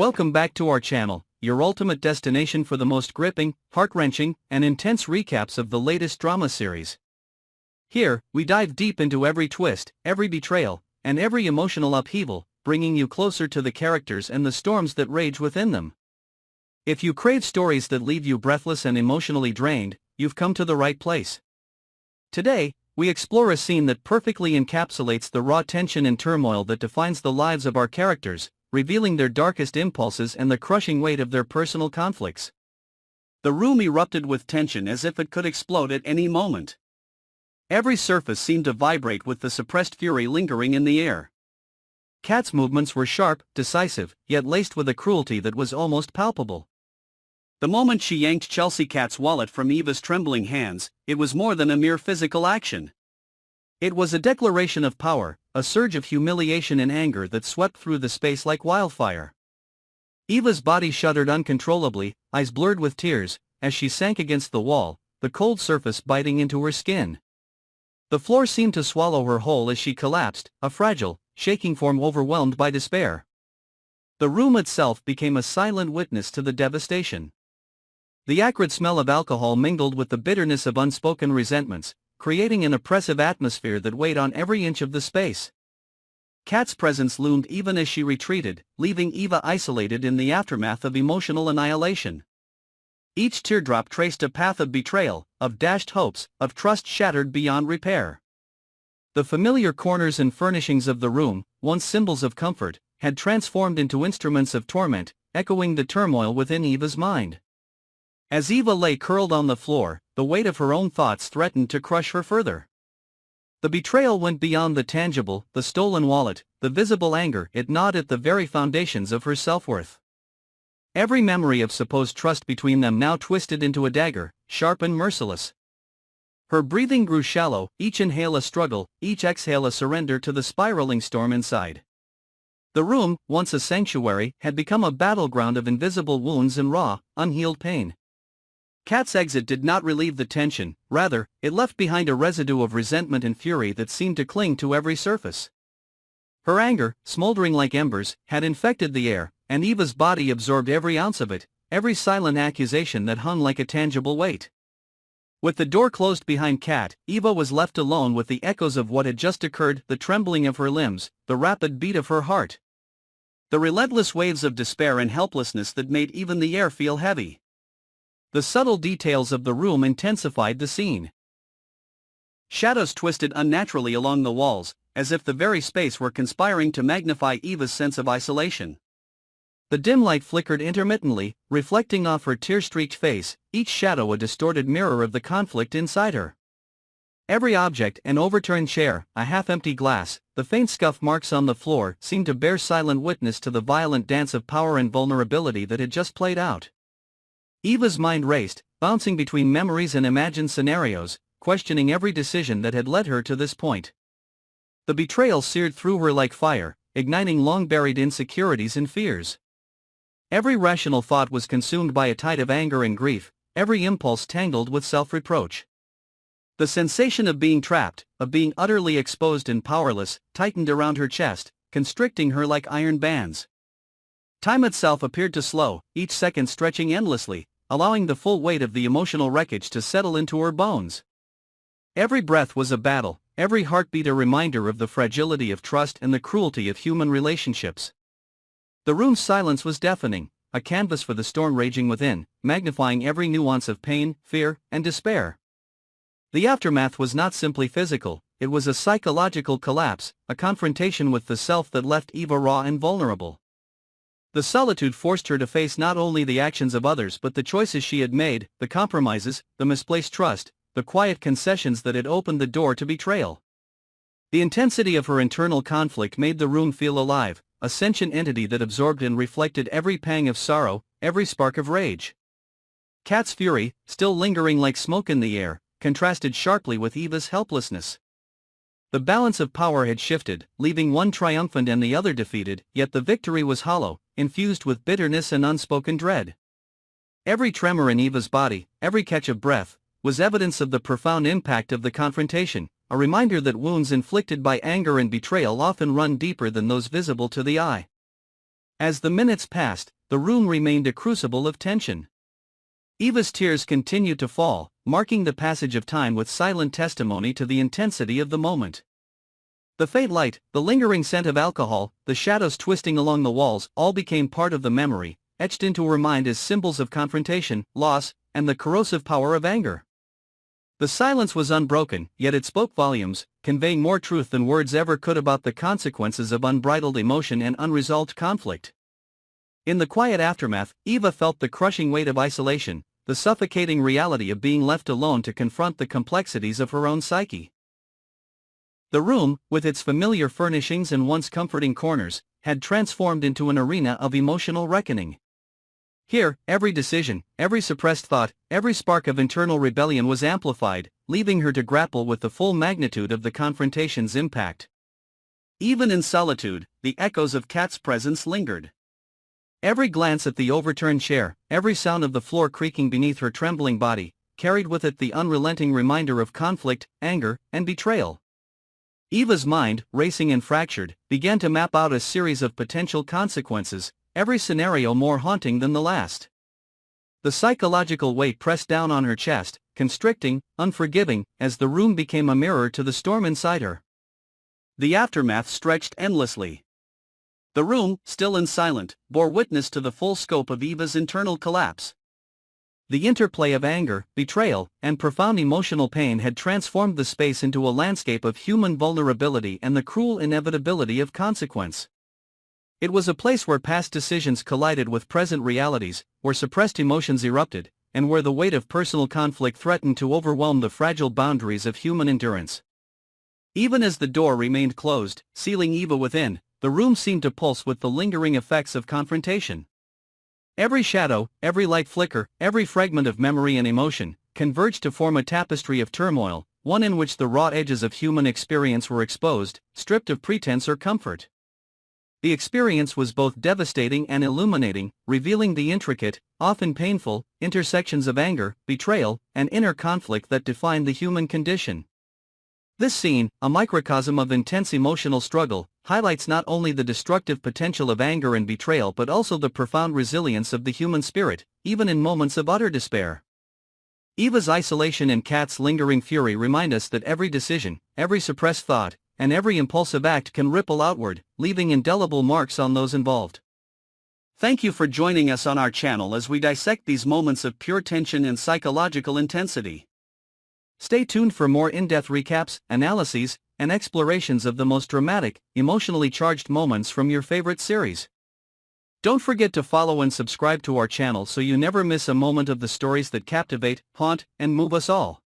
Welcome back to our channel, your ultimate destination for the most gripping, heart-wrenching, and intense recaps of the latest drama series. Here, we dive deep into every twist, every betrayal, and every emotional upheaval, bringing you closer to the characters and the storms that rage within them. If you crave stories that leave you breathless and emotionally drained, you've come to the right place. Today, we explore a scene that perfectly encapsulates the raw tension and turmoil that defines the lives of our characters, revealing their darkest impulses and the crushing weight of their personal conflicts. The room erupted with tension as if it could explode at any moment. Every surface seemed to vibrate with the suppressed fury lingering in the air. Kat's movements were sharp, decisive, yet laced with a cruelty that was almost palpable. The moment she yanked Chelsea Kat's wallet from Eva's trembling hands, it was more than a mere physical action. It was a declaration of power, a surge of humiliation and anger that swept through the space like wildfire. Eva's body shuddered uncontrollably, eyes blurred with tears, as she sank against the wall, the cold surface biting into her skin. The floor seemed to swallow her whole as she collapsed, a fragile, shaking form overwhelmed by despair. The room itself became a silent witness to the devastation. The acrid smell of alcohol mingled with the bitterness of unspoken resentments, creating an oppressive atmosphere that weighed on every inch of the space. Kat's presence loomed even as she retreated, leaving Eva isolated in the aftermath of emotional annihilation. Each teardrop traced a path of betrayal, of dashed hopes, of trust shattered beyond repair. The familiar corners and furnishings of the room, once symbols of comfort, had transformed into instruments of torment, echoing the turmoil within Eva's mind. As Eva lay curled on the floor, the weight of her own thoughts threatened to crush her further. The betrayal went beyond the tangible, the stolen wallet, the visible anger. It gnawed at the very foundations of her self-worth. Every memory of supposed trust between them now twisted into a dagger, sharp and merciless. Her breathing grew shallow, each inhale a struggle, each exhale a surrender to the spiraling storm inside. The room, once a sanctuary, had become a battleground of invisible wounds and raw, unhealed pain. Kat's exit did not relieve the tension, rather, it left behind a residue of resentment and fury that seemed to cling to every surface. Her anger, smoldering like embers, had infected the air, and Eva's body absorbed every ounce of it, every silent accusation that hung like a tangible weight. With the door closed behind Kat, Eva was left alone with the echoes of what had just occurred, the trembling of her limbs, the rapid beat of her heart. The relentless waves of despair and helplessness that made even the air feel heavy. The subtle details of the room intensified the scene. Shadows twisted unnaturally along the walls, as if the very space were conspiring to magnify Eva's sense of isolation. The dim light flickered intermittently, reflecting off her tear-streaked face, each shadow a distorted mirror of the conflict inside her. Every object, an overturned chair, a half-empty glass, the faint scuff marks on the floor, seemed to bear silent witness to the violent dance of power and vulnerability that had just played out. Eva's mind raced, bouncing between memories and imagined scenarios, questioning every decision that had led her to this point. The betrayal seared through her like fire, igniting long-buried insecurities and fears. Every rational thought was consumed by a tide of anger and grief, every impulse tangled with self-reproach. The sensation of being trapped, of being utterly exposed and powerless, tightened around her chest, constricting her like iron bands. Time itself appeared to slow, each second stretching endlessly, allowing the full weight of the emotional wreckage to settle into her bones. Every breath was a battle, every heartbeat a reminder of the fragility of trust and the cruelty of human relationships. The room's silence was deafening, a canvas for the storm raging within, magnifying every nuance of pain, fear, and despair. The aftermath was not simply physical, it was a psychological collapse, a confrontation with the self that left Eva raw and vulnerable. The solitude forced her to face not only the actions of others but the choices she had made, the compromises, the misplaced trust, the quiet concessions that had opened the door to betrayal. The intensity of her internal conflict made the room feel alive, a sentient entity that absorbed and reflected every pang of sorrow, every spark of rage. Kat's fury, still lingering like smoke in the air, contrasted sharply with Eva's helplessness. The balance of power had shifted, leaving one triumphant and the other defeated, yet the victory was hollow, infused with bitterness and unspoken dread. Every tremor in Eva's body, every catch of breath, was evidence of the profound impact of the confrontation, a reminder that wounds inflicted by anger and betrayal often run deeper than those visible to the eye. As the minutes passed, the room remained a crucible of tension. Eva's tears continued to fall, marking the passage of time with silent testimony to the intensity of the moment. The faint light, the lingering scent of alcohol, the shadows twisting along the walls all became part of the memory, etched into her mind as symbols of confrontation, loss, and the corrosive power of anger. The silence was unbroken, yet it spoke volumes, conveying more truth than words ever could about the consequences of unbridled emotion and unresolved conflict. In the quiet aftermath, Eva felt the crushing weight of isolation, the suffocating reality of being left alone to confront the complexities of her own psyche. The room, with its familiar furnishings and once comforting corners, had transformed into an arena of emotional reckoning. Here, every decision, every suppressed thought, every spark of internal rebellion was amplified, leaving her to grapple with the full magnitude of the confrontation's impact. Even in solitude, the echoes of Kat's presence lingered. Every glance at the overturned chair, every sound of the floor creaking beneath her trembling body, carried with it the unrelenting reminder of conflict, anger, and betrayal. Eva's mind, racing and fractured, began to map out a series of potential consequences, every scenario more haunting than the last. The psychological weight pressed down on her chest, constricting, unforgiving, as the room became a mirror to the storm inside her. The aftermath stretched endlessly. The room, still and silent, bore witness to the full scope of Eva's internal collapse. The interplay of anger, betrayal, and profound emotional pain had transformed the space into a landscape of human vulnerability and the cruel inevitability of consequence. It was a place where past decisions collided with present realities, where suppressed emotions erupted, and where the weight of personal conflict threatened to overwhelm the fragile boundaries of human endurance. Even as the door remained closed, sealing Eva within, the room seemed to pulse with the lingering effects of confrontation. Every shadow, every light flicker, every fragment of memory and emotion, converged to form a tapestry of turmoil, one in which the raw edges of human experience were exposed, stripped of pretense or comfort. The experience was both devastating and illuminating, revealing the intricate, often painful, intersections of anger, betrayal, and inner conflict that define the human condition. This scene, a microcosm of intense emotional struggle, highlights not only the destructive potential of anger and betrayal but also the profound resilience of the human spirit, even in moments of utter despair. Eva's isolation and Kat's lingering fury remind us that every decision, every suppressed thought, and every impulsive act can ripple outward, leaving indelible marks on those involved. Thank you for joining us on our channel as we dissect these moments of pure tension and psychological intensity. Stay tuned for more in-depth recaps, analyses, and explorations of the most dramatic, emotionally charged moments from your favorite series. Don't forget to follow and subscribe to our channel so you never miss a moment of the stories that captivate, haunt, and move us all.